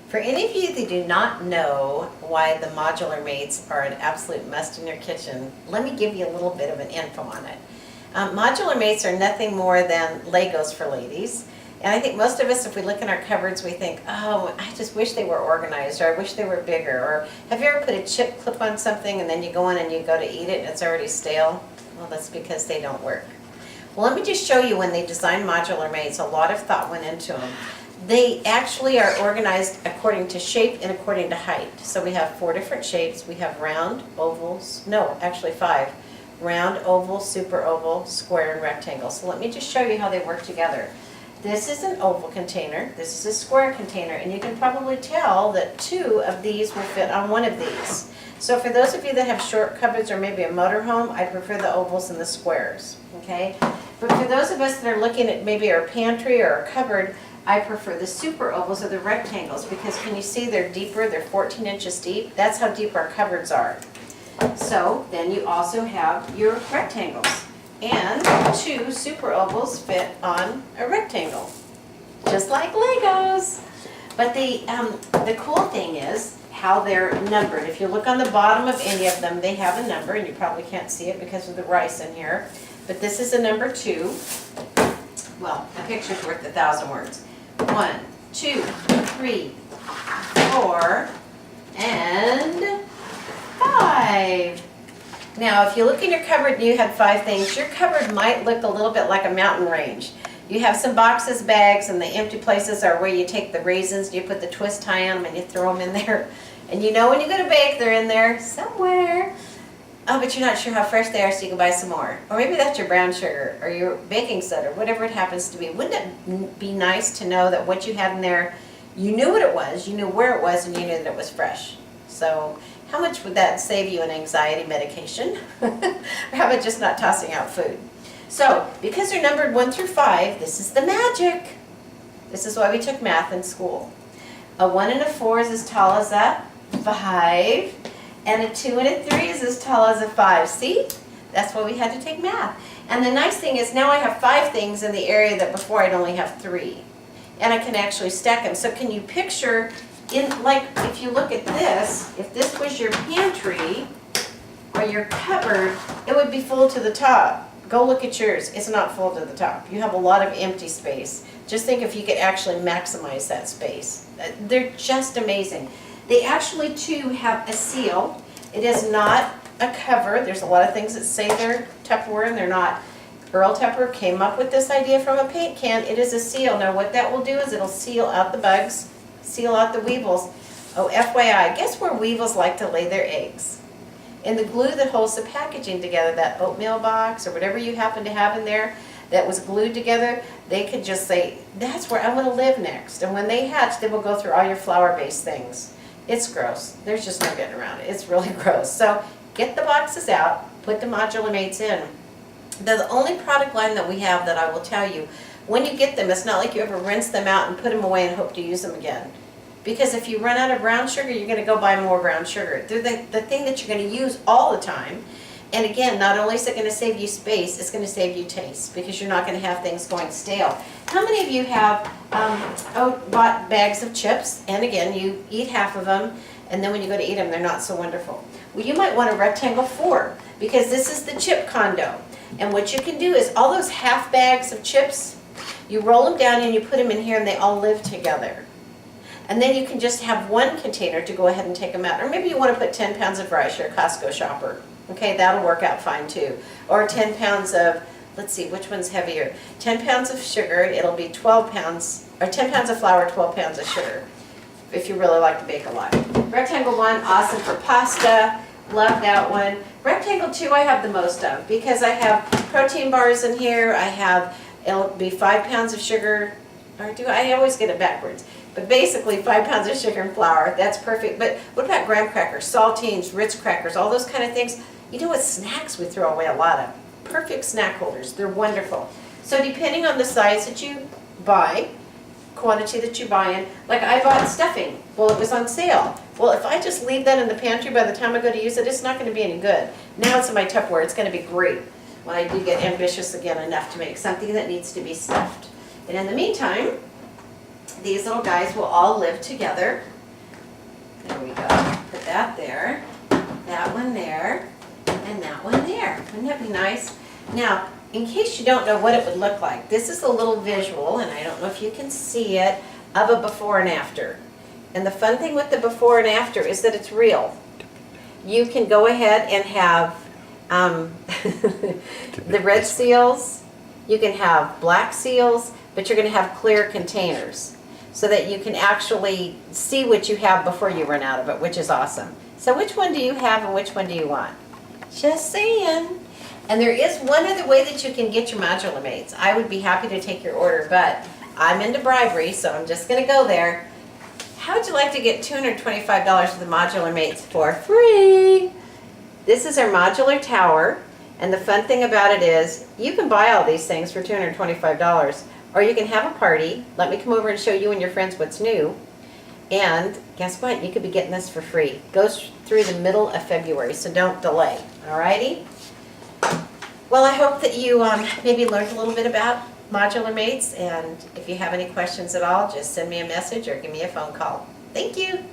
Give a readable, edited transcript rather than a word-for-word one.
For any of you that do not know why the Modular Mates are an absolute must in your kitchen, let me give you a little bit of an info on it. Modular Mates are nothing more than Legos for ladies. And I think most of us, if we look in our cupboards, we think, oh, I just wish they were organized, or I wish they were bigger. Or have you ever put a chip clip on something and then you go in and you go to eat it and it's already stale? Well, that's because they don't work. Well, let me just show you when they designed Modular Mates, a lot of thought went into them. They actually are organized according to shape and according to height. So we have 4 different shapes. We have round, ovals, no, actually 5. Round, oval, super oval, square, and rectangle. So let me just show you how they work together. This is an oval container, this is a square container, and you can probably tell that 2 of these will fit on one of these. So for those of you that have short cupboards or maybe a motorhome, I prefer the ovals and the squares, okay? But for those of us that are looking at maybe our pantry or our cupboard, I prefer the super ovals or the rectangles because can you see they're deeper, they're 14 inches deep? That's how deep our cupboards are. So then you also have your rectangles. And 2 super ovals fit on a rectangle, just like Legos. But the cool thing is how they're numbered. If you look on the bottom of any of them, they have a number, and you probably can't see it because of the rice in here. But this is a number 2. Well, a picture's worth 1,000 words. 1, 2, 3, 4, and 5. Now, if you look in your cupboard and you had 5 things, your cupboard might look a little bit like a mountain range. You have some boxes, bags, and the empty places are where you take the raisins, you put the twist tie on them, and you throw them in there. And you know when you go to bake, they're in there somewhere. Oh, but you're not sure how fresh they are, so you can buy some more. Or maybe that's your brown sugar or your baking soda, whatever it happens to be. Wouldn't it be nice to know that what you had in there, you knew what it was, you knew where it was, and you knew that it was fresh? So how much would that save you an anxiety medication? Or how about just not tossing out food? So, because they're numbered 1 through 5, this is the magic. This is why we took math in school. A 1 and a 4 is as tall as a 5, and a 2 and a 3 is as tall as a 5. See? That's why we had to take math. And the nice thing is now I have 5 things in the area that before I'd only have 3. And I can actually stack them. So can you picture, like if you look at this, if this was your pantry or your cupboard, it would be full to the top. Go look at yours. It's not full to the top. You have a lot of empty space. Just think if you could actually maximize that space. They're just amazing. They actually too have a seal. It is not a cover. There's a lot of things that say they're Tupperware and they're not. Earl Tupper came up with this idea from a paint can. It is a seal. Now what that will do is it'll seal out the bugs, seal out the weevils. Oh, FYI, guess where weevils like to lay their eggs? In the glue that holds the packaging together, that oatmeal box or whatever you happen to have in there that was glued together, they could just say, that's where I want to live next. And when they hatch, they will go through all your flour-based things. It's gross. There's just no getting around it. It's really gross. So get the boxes out, put the Modular Mates in. They're the only product line that we have that I will tell you, when you get them, it's not like you ever rinse them out and put them away and hope to use them again. Because if you run out of brown sugar, you're going to go buy more brown sugar. They're the thing that you're going to use all the time. And again, not only is it going to save you space, it's going to save you taste because you're not going to have things going stale. How many of you have bought bags of chips? And again, you eat half of them, and then when you go to eat them, they're not so wonderful. Well, you might want a rectangle 4 because this is the chip condo. And what you can do is all those half bags of chips, you roll them down and you put them in here and they all live together. And then you can just have one container to go ahead and take them out. Or maybe you want to put 10 pounds of rice. You're a Costco shopper. Okay, that'll work out fine too. Or 10 pounds of, let's see, which one's heavier? 10 pounds of sugar, it'll be 12 pounds, or 10 pounds of flour, 12 pounds of sugar, if you really like to bake a lot. Rectangle 1, awesome for pasta. Love that one. Rectangle 2 I have the most of because I have protein bars in here. I have, it'll be 5 pounds of sugar, or do I always get it backwards? But basically 5 pounds of sugar and flour, that's perfect. But what about graham crackers, saltines, Ritz crackers, all those kind of things? You know what, snacks we throw away a lot of. Perfect snack holders, they're wonderful. So depending on the size that you buy, quantity that you buy in, like I bought stuffing, well it was on sale. Well if I just leave that in the pantry by the time I go to use it, it's not going to be any good. Now it's in my Tupperware, it's going to be great. When I do get ambitious again enough to make something that needs to be stuffed. And in the meantime, these little guys will all live together There we go. Put that there, that one there, and that one there. Wouldn't that be nice? Now, in case you don't know what it would look like, this is a little visual, and I don't know if you can see it, of a before and after. And the fun thing with the before and after is that it's real. You can go ahead and have the red seals, you can have black seals, but you're going to have clear containers so that you can actually see what you have before you run out of it, which is awesome. So which one do you have and which one do you want? Just saying. And there is one other way that you can get your Modular Mates. I would be happy to take your order, but I'm into bribery, so I'm just going to go there. How would you like to get $225 of the Modular Mates for free? This is our modular tower, and the fun thing about it is you can buy all these things for $225, or you can have a party. Let me come over and show you and your friends what's new. And guess what? You could be getting this for free. Goes through the middle of February, so don't delay. Alrighty? Well, I hope that you maybe learned a little bit about Modular Mates, and if you have any questions at all, just send me a message or give me a phone call. Thank you.